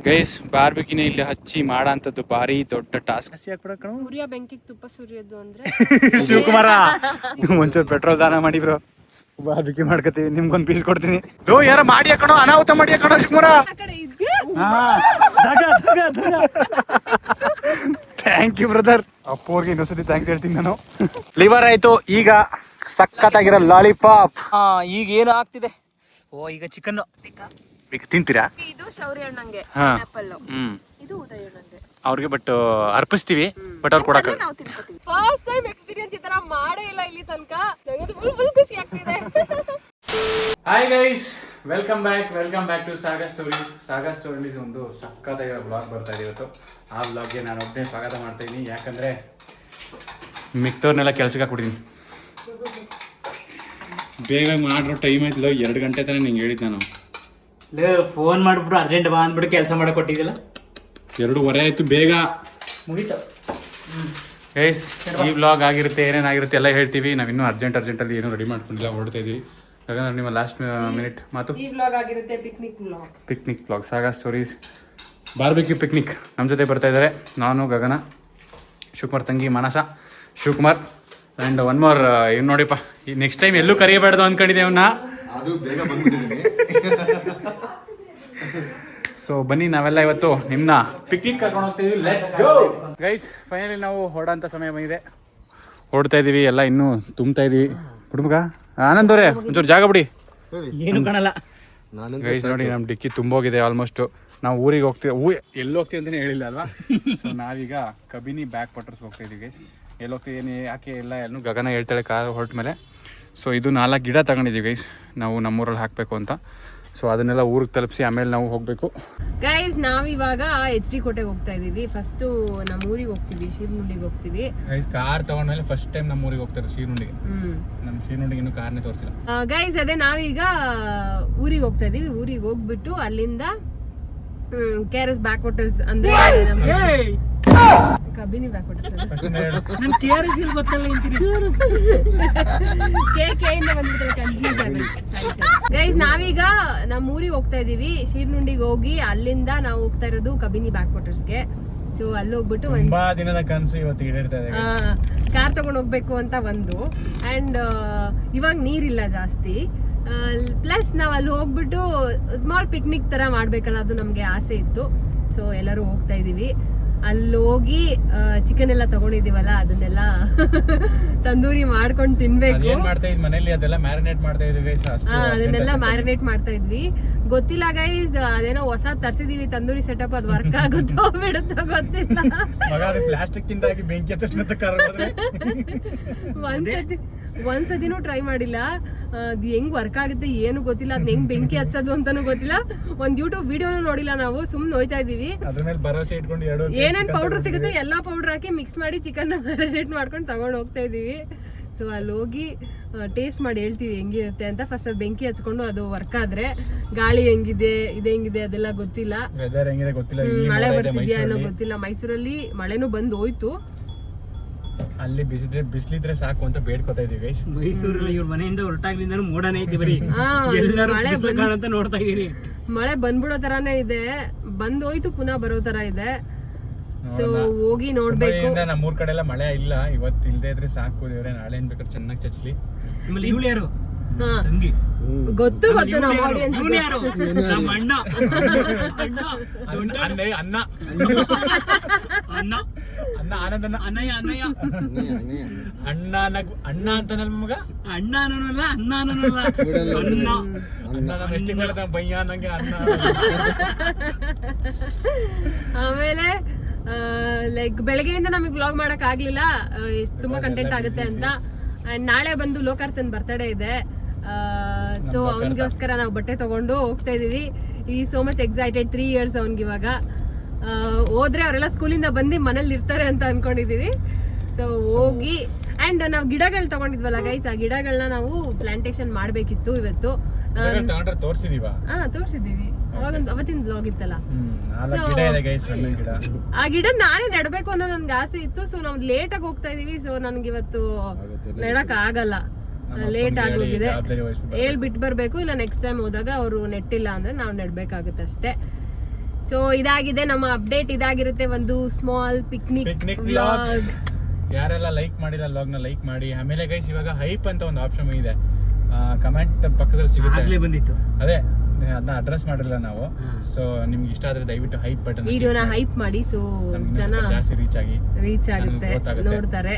Guys ಬಾರ್ಬಿಕಿನ ಇಲ್ಲಿ ಹಚ್ಚಿ ಮಾಡಂತದ್ದು ಭಾರಿ ದೊಡ್ಡ ಟಾಸ್ಕ್. ಬೆಂಕಿ ತುಪ್ಪ ಸುರಿಯೋದು ಅಂದ್ರೆ ಶಿವಕುಮಾರ ಒಂಚೂರು ಪೆಟ್ರೋಲ್ ದಾನ ಮಾಡಿ ಬ್ರೋ, ಬಾರ್ಬಿಕಿ ಮಾಡ್ಕತೀವಿ, ನಿಮ್ಗೊಂದು ಪೀಸ್ ಕೊಡ್ತೀನಿ. ಯಾರ ಮಾಡಿ ಹಾಕೋಣ, ಅನಾಹುತ ಮಾಡಿ ಹಾಕೋಣ ಶಿವಕುಮಾರ. Thank you brother. ಅಪ್ಪೋರ್ಗೆ ಇನ್ನೊಂದ್ಸತಿ ಥ್ಯಾಂಕ್ಸ್ ಹೇಳ್ತೀನಿ ನಾನು. ಲಿವರ್ ಆಯ್ತು, ಈಗ ಸಖತ್ತಾಗಿರೋ ಲಾಲಿಪಾಪ್. ಈಗ ಏನು ಆಗ್ತಿದೆ? ಓ ಈಗ ಚಿಕನ್ ಈಗ ತಿಂತೀರಾ? ಇದು ಶೌರ್ಯ ಅಣ್ಣಂಗೆ ಆಪಲ್, ಇದು ಉದಯ ಅಣ್ಣಂಗೆ. ಅವ್ರಿಗೆ ಬಟ್ ಅರ್ಪಿಸ್ತೀವಿ, ಬಟ್ ಅವ್ರು ಕೊಡಕ್ಕೆ ಫಸ್ಟ್ ಟೈಮ್ ಎಕ್ಸ್ಪೀರಿಯನ್ಸ್ ಈ ತರ ಮಾಡೇ ಇಲ್ಲ ಇಲ್ಲಿ ತನಕ. ನನಗೆ ಫುಲ್ ಖುಷಿ ಆಗ್ತಿದೆ. Hi guys, welcome back to saga stories. Saga stories ಒಂದು ಸಖತ್ತಾಗಿರೋ ಬ್ಲಾಗ್ ಬರ್ತಾ ಇದೆ ಇವತ್ತು. ಆ ಬ್ಲಾಗ್ಗೆ ನಾನು ಒಬ್ಬನೇ ಸ್ವಾಗತ ಮಾಡ್ತಾ ಇದ್ದೀನಿ, ಯಾಕಂದರೆ ಮಿಕ್ತವ್ರನ್ನೆಲ್ಲ ಕೆಲ್ಸಕ್ಕೆ ಹಾಕ್ಬಿಟ್ಟಿದ್ದೀನಿ. ಬೇಗ ಮಾಡಿರೋ ಟೈಮ್ ಆಯ್ತಿಲ್ಲ, 2 ಗಂಟೆ ತಾನೇ ನಿಂಗೆ ಹೇಳಿದ್ದು ನಾನು. ಫೋನ್ ಮಾಡಿಬಿಟ್ಟು ಅರ್ಜೆಂಟ್ ಬಾ ಅಂದ್ಬಿಟ್ಟು ಕೆಲಸ ಮಾಡಕ್ಕೆ ಕೊಟ್ಟಿದ್ದಿಲ್ಲ. 2:15 ಆಯಿತು, ಬೇಗ ಮುಗೀತು. ಗೈಸ್, ಈ ಬ್ಲಾಗ್ ಆಗಿರುತ್ತೆ, ಏನೇನಾಗಿರುತ್ತೆ ಎಲ್ಲ ಹೇಳ್ತೀವಿ. ನಾವು ಇನ್ನೂ ಅರ್ಜೆಂಟಲ್ಲಿ ಏನೂ ರೆಡಿ ಮಾಡ್ಕೊಂಡಿಲ್ಲ, ಹೊರಡ್ತಾ ಇದ್ದೀವಿ. ಯಾಕಂದ್ರೆ ನಿಮ್ಮ ಲಾಸ್ಟ್ ಮಿನಿಟ್ ಮಾತು. ಈ ವ್ಲಾಗ್ ಆಗಿರುತ್ತೆ picnic blog, ಸಾಗಾ stories barbecue picnic. ನಮ್ಮ ಜೊತೆ ಬರ್ತಾ ಇದ್ದಾರೆ ನಾನು, ಗಗನ, ಶಿವಕುಮಾರ್ ತಂಗಿ ಮಾನಸ, ಶಿವಕುಮಾರ್ ಆ್ಯಂಡ್ ಒನ್ ಮೋರ್. ಇವ್ನು ನೋಡಿಪ್ಪ, ಈ ನೆಕ್ಸ್ಟ್ ಟೈಮ್ ಎಲ್ಲೂ ಕರಿಯಬೇಡ್ದು ಅಂದ್ಕೊಂಡಿದ್ದೆ ಅವನ್ನ. ಸೊ ಬನ್ನಿ, ನಾವೆಲ್ಲ ಇವತ್ತು ನಿಮ್ಮನ್ನ ಪಿಕ್ನಿಕ್ ಕರ್ಕೊಂಡು ಹೋಗ್ತೀವಿ. Let's go guys. ಫೈನಲಿ ನಾವು ಹೊರಡೋಂಥ ಸಮಯ ಬಂದಿದೆ, ಹೊರಡ್ತಾ ಇದ್ದೀವಿ. ಎಲ್ಲ ಇನ್ನೂ ತುಂಬ್ತಾ ಇದ್ದೀವಿ. ಹುಡುಗ ಆನಂದ್ ಅವರೇ ಒಂಚೂರು ಜಾಗ ಬಿಡಿ. ಏನು ಕಾಣಲ್ಲ ಗೈಸ್. ನೋಡಿ, ನಮ್ಮ ಡಿಕ್ಕಿ ತುಂಬೋಗಿದೆ ಆಲ್ಮೋಸ್ಟ್. ನಾವು ಊರಿಗೆ ಹೋಗ್ತೀವಿ, ಎಲ್ಲಿ ಹೋಗ್ತೀವಿ ಅಂತಲೇ ಹೇಳಿಲ್ಲ ಅಲ್ವಾ. ಸೊ ನಾವೀಗ ಕಬಿನಿ ಬ್ಯಾಕ್ ವಾಟರ್ಸ್ ಹೋಗ್ತಾ ಇದ್ದೀವಿ ಗೈಸ್. ಎಲ್ಲಿ ಹೋಗ್ತೀವಿ ಏನು ಯಾಕೆ ಎಲ್ಲ ಎಲ್ಲೂ ಗಗನ ಹೇಳ್ತಾಳೆ ಕಾರ್ ಹೊರಟ ಮೇಲೆ. ಸೊ ಇದು 4 ಗಿಡ ತಗೊಂಡಿದ್ದೀವಿ ಗೈಸ್, ನಾವು ನಮ್ಮೂರಲ್ಲಿ ಹಾಕಬೇಕು ಅಂತ. ಸೊ ಅದನ್ನೆಲ್ಲ ಊರಿಗೆ ತಲುಪಿಸಿ ಆಮೇಲೆ ನಾವು ಹೋಗಬೇಕು ಗೈಸ್. ನಾವಿವಾಗ HD ಕೋಟೆಗೆ ಹೋಗ್ತಾ ಇದೀವಿ. ಫಸ್ಟು ನಮ್ಮ ಊರಿಗೆ ಹೋಗ್ತೀವಿ, ಶಿರ್ನುಂಡಿಗೆ ಹೋಗ್ತೀವಿ ಗೈಸ್. ಕಾರ್ ತಗೊಂಡ್ಮೇಲೆ ಫಸ್ಟ್ ಟೈಮ್ ನಮ್ಮ ಊರಿಗೆ ಹೋಗ್ತಾರೆ, ಶಿರ್ನುಂಡಿಗೆ. ನಮ್ಮ ಶಿರ್ನುಂಡಿಗೆ ಇನ್ನೂ ಕಾರ್ನೇ ತೋರಿಸಿಲ್ಲ ಗೈಸ್. ಅದೇ ನಾವೀಗ ಊರಿಗೆ ಹೋಗ್ತಾ ಇದೀವಿ. ಊರಿಗೆ ಹೋಗ್ಬಿಟ್ಟು ಅಲ್ಲಿಂದ KRS ಬ್ಯಾಕ್ ವಾಟರ್ಸ್ ಅಂದ್ರೆ ಕಬಿನಿ ಬ್ಯಾಕ್ ವಾಟರ್ಸ್ ಗೈಸ್. ನಾವೀಗ ನಮ್ಮ ಊರಿಗೆ ಹೋಗ್ತಾ ಇದೀವಿ, ಶಿರ್ನುಂಡಿಗೆ ಹೋಗಿ ಅಲ್ಲಿಂದ ನಾವು ಹೋಗ್ತಾ ಇರೋದು ಕಬಿನಿ ಬ್ಯಾಕ್ ವಾಟರ್ಸ್ಗೆ. ಸೊ ಅಲ್ಲಿ ಹೋಗ್ಬಿಟ್ಟು ತುಂಬಾ ದಿನದ ಕನಸು ಇವತ್ತು ಈಡೇರ್ತಾ ಇದೆ. ಕಾರ್ ತಗೊಂಡು ಹೋಗ್ಬೇಕು ಅಂತ ಒಂದು, ಅಂಡ್ ಇವಾಗ ನೀರಿಲ್ಲ ಜಾಸ್ತಿ. ಪ್ಲಸ್ ನಾವು ಅಲ್ಲಿ ಹೋಗ್ಬಿಟ್ಟು ಸ್ಮಾಲ್ ಪಿಕ್ನಿಕ್ ತರ ಮಾಡ್ಬೇಕಲ್ಲ, ಅದು ನಮ್ಗೆ ಆಸೆ ಇತ್ತು. ಸೊ ಎಲ್ಲರೂ ಹೋಗ್ತಾ ಇದೀವಿ. ಅಲ್ಲಿ ಹೋಗಿ ಚಿಕನ್ ಎಲ್ಲ ತಗೊಂಡಿದೀವಲ್ಲ, ಅದನ್ನೆಲ್ಲ ತಂದೂರಿ ಮಾಡ್ಕೊಂಡು ತಿನ್ಬೇಕು. ಮನೇಲಿ ಅದೆಲ್ಲ ಮ್ಯಾರಿನೇಟ್ ಮಾಡ್ತಾ ಇದ್ವಿ. ಅದನ್ನೆಲ್ಲ ಮ್ಯಾರಿನೇಟ್ ಮಾಡ್ತಾ ಇದ್ವಿ. ಗೊತ್ತಿಲ್ಲ ಗೈಸ್, ಅದೇನೋ ಹೊಸ ತರ್ಸಿದೀವಿ ತಂದೂರಿ ಸೆಟಪ್, ಅದು ವರ್ಕ್ ಆಗುತ್ತೋ ಬಿಡುತ್ತೋ ಗೊತ್ತಿಲ್ಲ. ಪ್ಲಾಸ್ಟಿಕ್ ಬೆಂಕಿ ಒಂದ್ಸತಿನೂ ಟ್ರೈ ಮಾಡಿಲ್ಲ. ಅದು ಹೆಂಗ್ ವರ್ಕ್ ಆಗುತ್ತೆ ಏನು ಗೊತ್ತಿಲ್ಲ, ಅದ್ ಹೆಂಗ್ ಬೆಂಕಿ ಹಚ್ಚೋದು ಅಂತಾನು ಗೊತ್ತಿಲ್ಲ. ಒಂದ್ ಯೂಟ್ಯೂಬ್ ವಿಡಿಯೋನು ನೋಡಿಲ್ಲ ನಾವು, ಸುಮ್ನೆ ಹೋಯ್ತಾ ಇದೀವಿ. ಏನೇನ್ ಪೌಡರ್ ಸಿಗುತ್ತೆ ಎಲ್ಲಾ ಪೌಡರ್ ಹಾಕಿ ಮಿಕ್ಸ್ ಮಾಡಿ ಚಿಕನ್ ಮ್ಯಾರಿನೇಟ್ ಮಾಡ್ಕೊಂಡು ತಗೊಂಡ್ ಹೋಗ್ತಾ ಇದೀವಿ. ಸೊ ಅಲ್ಲಿ ಹೋಗಿ ಟೇಸ್ಟ್ ಮಾಡಿ ಹೇಳ್ತೀವಿ ಹೆಂಗಿರುತ್ತೆ ಅಂತ. ಫಸ್ಟ್ ಅದು ಬೆಂಕಿ ಹಚ್ಕೊಂಡು ಅದು ವರ್ಕ್ ಆದ್ರೆ, ಗಾಳಿ ಹೆಂಗಿದೆ ಇದು ಹೆಂಗಿದೆ ಅದೆಲ್ಲ ಗೊತ್ತಿಲ್ಲ. ಮಳೆ ಬರ್ತಿದ್ಯಾ ಅನ್ನೋ ಗೊತ್ತಿಲ್ಲ. ಮೈಸೂರಲ್ಲಿ ಮಳೆನೂ ಬಂದು ಹೋಯ್ತು. ಅಲ್ಲಿ ಬಿಸಿಲಿದ್ರೆ ಸಾಕು ಅಂತ ಬೇಡ್ಕೊತಾ ಇದೀವಿ ಗೈಸ್. ಮೈಸೂರಲ್ಲಿ ಇವ್ರ ಮನೆಯಿಂದ ಹೊರಟಾಗ್ಲಿಂದ ಮೋಡನೇ ಐತಿ, ಬರೀ ಅಂತ ನೋಡ್ತಾ ಇದೀನಿ. ಮಳೆ ಬಂದ್ಬಿಡೋ ತರಾನೇ ಇದೆ, ಬಂದ್ ಹೋಯ್ತು ಪುನಃ ಬರೋ ತರ ಇದೆ. ಸೊ ಹೋಗಿ ನೋಡ್ಬೇಕು. ನಮ್ಮೂರ್ ಕಡೆ ಎಲ್ಲ ಮಳೆ ಇಲ್ಲ, ಇವತ್ತು ಇಲ್ದೇ ಇದ್ರೆ ಸಾಕು ದೇವ್ರೆ. ನಾಳೆ ಏನ್ ಬೇಕಾದ್ರೆ ಚೆನ್ನಾಗಿ ಚಚ್ಲಿ. ಇವಳು ಯಾರು? ಗೊತ್ತು ನಮ್ಮ ಆಡಿಯನ್ಸ್. ಅಣ್ಣ ಆನಂದನ ಅಣ್ಣ ಅಂತ ಮಗ. ಅಣ್ಣ ಅನ್ನೋಲ್ಲ, ಅನ್ನ ಅನ್ನೋಲ್ಲ, ಎಷ್ಟು ಹೇಳ್ತಾನೆ ಬಯ್ಯ ನಂಗೆ ಅಣ್ಣ. ಆಮೇಲೆ ಲೈಕ್ ಬೆಳಗ್ಗೆಯಿಂದ ನಮಗೆ ವ್ಲಾಗ್ ಮಾಡಕ್ ಆಗ್ಲಿಲ್ಲ, ತುಂಬಾ ಕಂಟೆಂಟ್ ಆಗುತ್ತೆ ಅಂತ. ನಾಳೆ ಬಂದು ಲೋಕಾರ್ತನ್ ಬರ್ತಡೇ ಇದೆ. ಸೊ ಅವನಿಗೋಸ್ಕರ ನಾವು ಬಟ್ಟೆ ತಗೊಂಡು ಹೋಗ್ತಾ ಇದೀವಿ. ಈ ಸೋ ಮಚ್ ಎಕ್ಸೈಟೆಡ್. 3 years ಅವನ್ಗೆ ಇವಾಗ. ಹೋದ್ರೆ ಅವರೆಲ್ಲ ಸ್ಕೂಲಿಂದ ಬಂದು ಮನೇಲಿ ಇರ್ತಾರೆ ಅಂತ ಅನ್ಕೊಂಡಿದೀವಿ. ಸೊ ಹೋಗಿ ಅಂಡ್ ನಾವು ಗಿಡಗಳು ತಗೊಂಡಿದ್ವಲ್ಲ ಗೈಸ್, ಆ ಗಿಡಗಳನ್ನ ನಾವು ಪ್ಲಾಂಟೇಶನ್ ಮಾಡ್ಬೇಕಿತ್ತು ಇವತ್ತು. ತೋರ್ಸಿದೀವಿ ಅವತ್ತಿನ ಬ್ಲಾಗ್ ಇತ್ತಲ್ಲ. ಆ ಗಿಡ ನಾನೇ ನೆಡ್ಬೇಕು ಅನ್ನೋ ನನ್ಗೆ ಆಸೆ ಇತ್ತು. ಸೊ ನಾವು ಲೇಟ್ ಆಗಿ ಹೋಗ್ತಾ ಇದೀವಿ. ಸೊ ನನ್ಗೆ ಇವತ್ತು ನೆಡಕ್ ಆಗಲ್ಲ. ಲೇಟ್ ಆಗೋಗಿದೆ. ಹೇಳ್ಬಿಟ್ಟು ಬರಬೇಕು, ಇಲ್ಲ ನೆಕ್ಸ್ಟ್ ಟೈಮ್ ಹೋದಾಗ ಅವರು ನೆಟ್ಟಿಲ್ಲ ಅಂದ್ರೆ ನಾವು ನೆಡ್ಬೇಕಾಗುತ್ತೆ ಅಷ್ಟೇ. ಸೊ ಇದಾಗಿದೆ ನಮ್ಮ ಅಪ್ಡೇಟ್. ಇದಾಗಿರುತ್ತೆ ಒಂದು ಸ್ಮಾಲ್ ಪಿಕ್ನಿಕ್ ವ್ಲಾಗ್. ಯಾರೆಲ್ಲ ಲೈಕ್ ಮಾಡಿಲ್ಲ ವ್ಲಾಗ್ನ ಲೈಕ್ ಮಾಡಿ. ಆಮೇಲೆ ಗೈಸ್ ಇವಾಗ ಹೈಪ್ ಅಂತ ಒಂದು ಆಪ್ಷನ್ ಇದೆ, ಕಮೆಂಟ್ ಪಕ್ಕದಲ್ಲಿ ಸಿಗುತ್ತೆ. ಬಂದಿತ್ತು ಅದೇ ಅದನ್ನ ಅಡ್ರೆಸ್ ಮಾಡಿರಲ್ಲ ನಾವು. ಸೊ ನಿಮ್ಗೆ ಇಷ್ಟ ಆದ್ರೆ ದಯವಿಟ್ಟು ಹೈಪ್ ಬಟನ್ ವಿಡಿಯೋನ ಹೈಪ್ ಮಾಡಿ, ಸೊ ಜನ ಜಾಸ್ತಿ ರೀಚ್ ಆಗುತ್ತೆ, ನೋಡ್ತಾರೆ.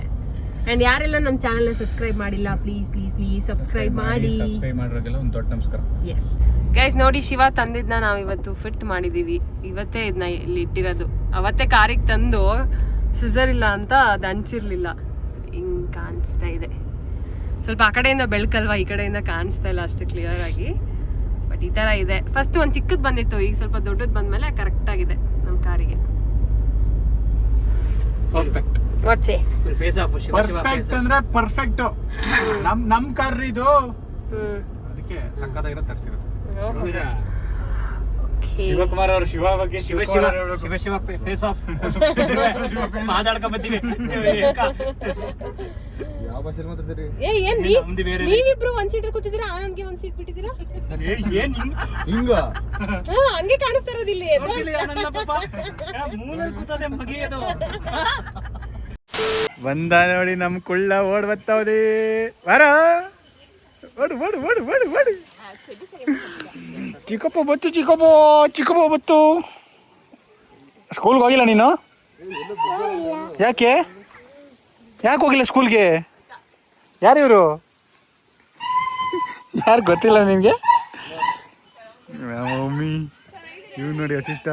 ಅಂಡ್ ಯಾರೆಲ್ಲ ನಮ್ಮ ಚಾನೆಲ್ ಸಬ್ಸ್ಕ್ರೈಬ್ ಮಾಡಿಲ್ಲ ಪ್ಲೀಸ್ ಪ್ಲೀಸ್ ಪ್ಲೀಸ್ ಸಬ್ಸ್ಕ್ರೈಬ್ ಮಾಡಿ. ಸಬ್ಸ್ಕ್ರೈಬ್ ಮಾಡೋರಿಗೆಲ್ಲ ಒಂದು ದೊಡ್ಡ ನಮಸ್ಕಾರ. ಎಸ್ ಗೈಸ್, ನೋಡಿ ಶಿವ ತಂದಿದ್ನ ನಾವು ಇವತ್ತು ಫಿಟ್ ಮಾಡಿದೀವಿ. ಇವತ್ತೇ ಇದನ್ನ ಇಲ್ಲಿ ಇಟ್ಟಿರೋದು. ಅವತ್ತೇ ಕಾರಿಗೆ ತಂದು ಸಿಸರ್ ಇಲ್ಲ ಅಂತ ಅದು ಅಂಚಿರ್ಲಿಲ್ಲ. ಹಿಂಗ್ ಕಾಣಿಸ್ತಾ ಇದೆ. ಸ್ವಲ್ಪ ಆ ಕಡೆಯಿಂದ ಬೆಳಕಲ್ವಾ, ಈ ಕಡೆಯಿಂದ ಕಾಣಿಸ್ತಾ ಇಲ್ಲ ಅಷ್ಟು ಕ್ಲಿಯರ್ ಆಗಿ. ಬಟ್ ಈ ತರ ಇದೆ. ಫಸ್ಟ್ ಒಂದು ಚಿಕ್ಕದ್ ಬಂದಿತ್ತು, ಈಗ ಸ್ವಲ್ಪ ದೊಡ್ಡದ್ ಬಂದ್ಮೇಲೆ ಕರೆಕ್ಟ್ ಆಗಿದೆ ನಮ್ಮ ಕಾರಿಗೆ. Perfect. What's a face of perfect ಅಂದ್ರೆ ಪರ್ಫೆಕ್ಟ್. ನಮ್ ಕಾರ್ ಇದು, ಅದಕ್ಕೆ ಸಕ್ಕತ್ತಾಗಿರೋ ತರಿಸಿರೋದು. ಶಿವಕುಮಾರ್ ಅವರು ಶಿವ ಬಗ್ಗೆ ಶಿವ ಫೇಸ್ ಆಫ್ ಮಾತಾಡ್ಕೊಂಡ್ ಬರ್ತೀವಿ. ಯಾವ ಭಾಷೆಯಲ್ಲಿ ಮಾತಾಡ್ತೀರಿ? ನೀವಿಬ್ರು ಒಂದ್ ಸೀಟ್ ಕೂತಿದ್ದೀರಾ, ಆನಂದ್ಗೆ ಒಂದ್ ಸೀಟ್ ಬಿಟ್ಟಿದ್ದೀರಾ. ಹಿಂಗ ಹಂಗೆ ಕಾಣಿಸ್ತಾ ಇರೋದಿಲ್ಲ. ಬಂದ ನೋಡಿ ನಮ್ ಕುಳ್ಳ ಓಡ್ ಬರ್ತಾವ್ರಿ. ಬಾರ ಓಡು ಓಡು ಓಡು ಓಡು ಓಡು. ಚಿಕ್ಕಪ್ಪ ಬತ್ತು. ಸ್ಕೂಲ್ಗೆ ಹೋಗಿಲ್ಲ ನೀನು? ಯಾಕೆ ಹೋಗಿಲ್ಲ ಸ್ಕೂಲ್ಗೆ? ಯಾರು ಇವರು? ಯಾರು ಗೊತ್ತಿಲ್ಲ ನಿನ್ಗೆ? ಮಮ್ಮಿ ಇವ್ ನೋಡಿ ಅಸಿಷ್ಟ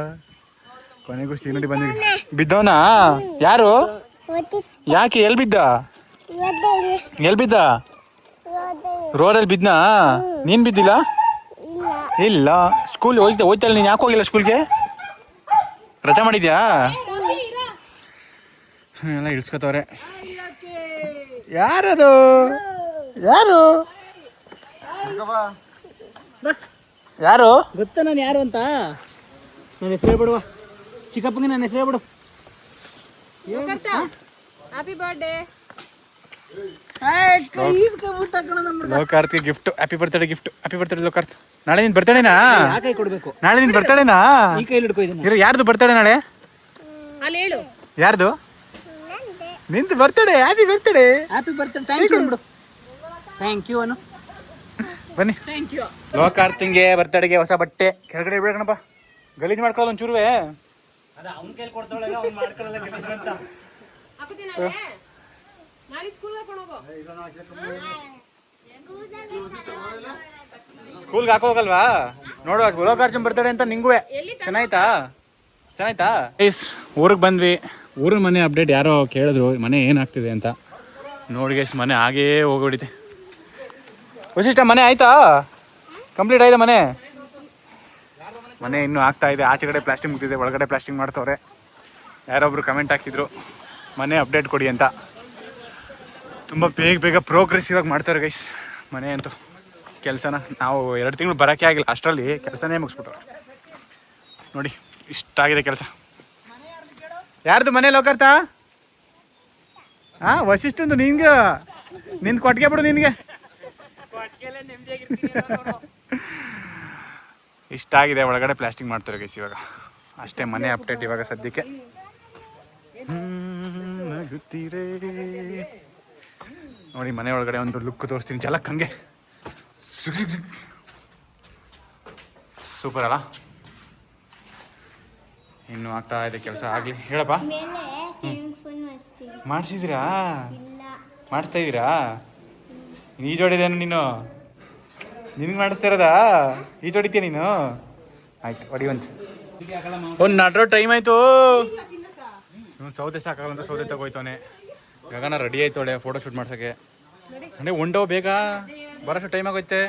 ಕೊನೆಗೂ ನೋಡಿ ಬಂದಿದ್ದೆ. ಬಿದ್ದವನಾ? ಯಾರು? ಯಾಕೆ? ಎಲ್ಲಿ ಬಿದ್ದ? ರೋಡಲ್ಲಿ ಬಿದ್ನಾ? ನೀನ್ ಬಿದ್ದಿಲ್ಲ? ಇಲ್ಲ. ಸ್ಕೂಲ್ ಹೋಯ್ತಲ್ಲ ನೀನು, ಯಾಕೆ ಹೋಗಿಲ್ಲ ಸ್ಕೂಲ್ಗೆ? ರಜಾ ಮಾಡಿದ್ಯಾ? ಎಲ್ಲ ಇಡ್ಸ್ಕೊತವ್ರೆ. ಯಾರು? ಗೊತ್ತಾ ನಾನು ಯಾರು ಅಂತ? ನನ್ನ ಹೆಸರು ಹೇಳ್ಬಿಡುವ, ಚಿಕ್ಕಪ್ಪಗೆ ನನ್ನ ಹೆಸರು ಹೇಳ್ಬಿಡು. Happy birthday. ಲೋಕಾರ್ತಿ gift. Happy birthday gift. Happy birthday ಲೋಕಾರ್ತ್. ನಾಳೆ ನಿನ್ ಬರ್ತಡೇನಾ? ಕೈ ಕೊಡ್ಬೇಕು. ನಾಳೆ ನಿನ್ ಬರ್ತಡೇನಾ? ಈ ಕೈಲಿ ಹಿಡ್ಕೊ ಇದನ್ನ. ಇರು, ಯಾರ್ದು ಬರ್ತಡೇ ನಾಳೆ? ಅಲ್ಲಿ ಹೇಳು. ಯಾರ್ದು? ನಿಂದು birthday. Happy birthday. Thank you ಅಂದ್ಬಿಡು. ಥ್ಯಾಂಕ್ ಯು ಅನು. ಬನ್ನಿ. Thank you. ಲೋಕಾರ್ತಿಂಗೆ ಬರ್ತಡೆಗೆ ಹೊಸ ಬಟ್ಟೆ. ಕೆಳಗಡೆ ಇಡ್ಬೇಕಣಪ್ಪ, ಗಲೀಜ್ ಮಾಡ್ಕೊಳ್ಳೋದು ಒಂಚೂರುವೆ. ಅದ ಅವನ ಕೈಲಿ ಕೊಡ್ತಾಳಲ್ಲ, ಅವ್ನು ಮಾಡ್ಕೊಳ್ಳಲ್ಲ ಗಲೀಜು ಅಂತ. ಸ್ಕೂಲ್ಗೆ ಹಾಕೋಗಲ್ವಾ? ನೋಡುವ ಲೋಕಾರ್ಜುನ್ ಬರ್ತಡೆ ಅಂತ ನಿಂಗುವೆ. ಚೆನ್ನಾಯ್ತಾ? ಊರಿಗೆ ಬಂದ್ವಿ. ಊರಿನ ಮನೆ ಅಪ್ಡೇಟ್ ಯಾರೋ ಕೇಳಿದ್ರು, ಮನೆ ಏನಾಗ್ತಿದೆ ಅಂತ. ನೋಡಿ ಎಷ್ಟು ಮನೆ ಹಾಗೇ ಹೋಗ್ಬಿಟ್ಟಿದೆ. ವಸಿಷ್ಠ ಮನೆ ಆಯ್ತಾ? ಕಂಪ್ಲೀಟ್ ಆಯ್ತಾ ಮನೆ ಇನ್ನೂ ಆಗ್ತಾ ಇದೆ. ಆಚೆ ಕಡೆ ಪ್ಲಾಸ್ಟಿಂಗ್ ಮುಗ್ದಿದೆ, ಒಳಗಡೆ ಪ್ಲಾಸ್ಟಿಂಗ್ ಮಾಡ್ತವ್ರೆ. ಯಾರೊಬ್ರು ಕಮೆಂಟ್ ಹಾಕಿದ್ರು ಮನೆ ಅಪ್ಡೇಟ್ ಕೊಡಿ ಅಂತ. ತುಂಬ ಬೇಗ ಪ್ರೋಗ್ರೆಸಿವ್ ಆಗಿ ಮಾಡ್ತಾರೆ ಗೈಸ್ ಮನೆ ಅಂತೂ. ಕೆಲಸನ ನಾವು 2 ತಿಂಗಳು ಬರೋಕ್ಕೆ ಆಗಿಲ್ಲ, ಅಷ್ಟರಲ್ಲಿ ಕೆಲಸನೇ ಮುಗಿಸ್ಬಿಟ್ಟವ್ರೆ. ನೋಡಿ ಇಷ್ಟಾಗಿದೆ ಕೆಲಸ. ಯಾರ್ದು ಮನೆ ಲೋಕಾರ್ತ? ವಸಿಷ್ಠಂದು. ನಿಂದು ಕೊಟ್ಟಿಗೆ ಬಿಡು. ನಿನಗೆ ಇಷ್ಟಾಗಿದೆ. ಒಳಗಡೆ ಪ್ಲಾಸ್ಟಿಂಗ್ ಮಾಡ್ತಾರೆ ಗೈಸ್ ಇವಾಗ. ಅಷ್ಟೇ ಮನೆ ಅಪ್ಡೇಟ್ ಇವಾಗ ಸದ್ಯಕ್ಕೆ. ನೋಡಿ ಮನೆ ಒಳಗಡೆ ಒಂದು ಲುಕ್ ತೋರಿಸ್ತೀನಿ ಜಲಕ್ ಹಂಗೆ. ಸೂಪರ್ ಅಲ್ಲ? ಇನ್ನು ಆಗ್ತಾ ಇದೆ ಕೆಲಸ. ಆಗ್ಲಿ ಹೇಳಪ್ಪ. ಮಾಡಿಸಿದ್ದೀರಾ? ಮಾಡಿಸ್ತಾ ಇದ್ದೀರಾ? ಈಜೊಡಿದೇನು ನೀನು? ನಿನ್ಗೆ ಮಾಡಿಸ್ತಾ ಇರೋದಾ? ಈಜೊಡಿತೀಯ ನೀನು? ಆಯ್ತು ಹೊಡಿ ಒಂದು ನಡ್ರೋ ಟೈಮ್ ಆಯ್ತು. ಸೌದೆ ಸಾಕಾಗಲ್ಲ ಅಂತ ಸೌದೆ ತಗೋಯ್ತವನೆ. ಗಗನ ರೆಡಿ ಆಯ್ತೋಳೆ ಫೋಟೋ ಶೂಟ್ ಮಾಡ್ಸೋಕ್ಕೆ. ಅಂದರೆ ಉಂಡೋ ಬೇಗ ಬರೋಷ್ಟು ಟೈಮ್ ಆಗೋಯ್ತೆ.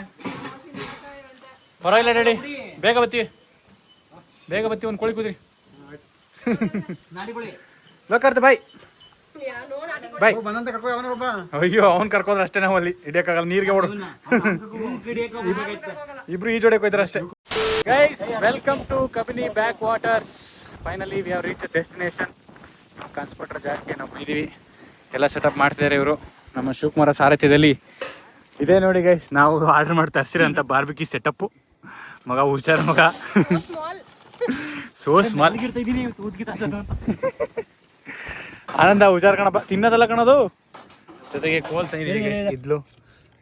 ಪರವಾಗಿಲ್ಲ ರೆಡಿ, ಬೇಗ ಬರ್ತೀವಿ ಒಂದು ಕೋಳಿ ಕೂದ್ರಿ. ಲೋಕಾರ್ತ ಬಾಯ್. ಅಯ್ಯೋ ಅವ್ನು ಕರ್ಕೋದ್ರೆ ಅಷ್ಟೇ, ನಾವು ಅಲ್ಲಿ ಹಿಡಿಯೋಕ್ಕಾಗಲ್ಲ, ನೀರಿಗೆ ಓಡು. ಇಬ್ರು ಈಜೋಡಕ್ಕೆ ಹೋಯ್ತಾರೆ ಅಷ್ಟೇ. Guys welcome to Kabini backwaters. Finally we have reach destination. ಕಾನ್ಸ್ಪಟ್ರ ಜಾಗಕ್ಕೆ ನಾವು ಇದ್ದೀವಿ. ಎಲ್ಲ ಸೆಟಪ್ ಮಾಡ್ತಿದ್ದಾರೆ ಇವರು. ನಮ್ಮ ಶಿವಕುಮಾರ ಸಾರಥ್ಯದಲ್ಲಿ ಇದೇ ನೋಡಿ ಗೈಸ್ ನಾವು ಆರ್ಡರ್ ಮಾಡಿ ತರಿಸಿರೋಂಥ ಬಾರ್ಬಿಕ್ಯೂ ಸೆಟಪ್ಪು. ಮಗ ಹುಷಾರು ಮಗ, ಸೋ ಸ್ಮಾಲ್. ಆನಂದ ಹುಷಾರು ಕಣಪ್ಪ, ತಿನ್ನೋದಲ್ಲ ಕಣೋದು. ಜೊತೆಗೆ ಕೋಲ್ ತಂದಿದ್ದೀವಿ,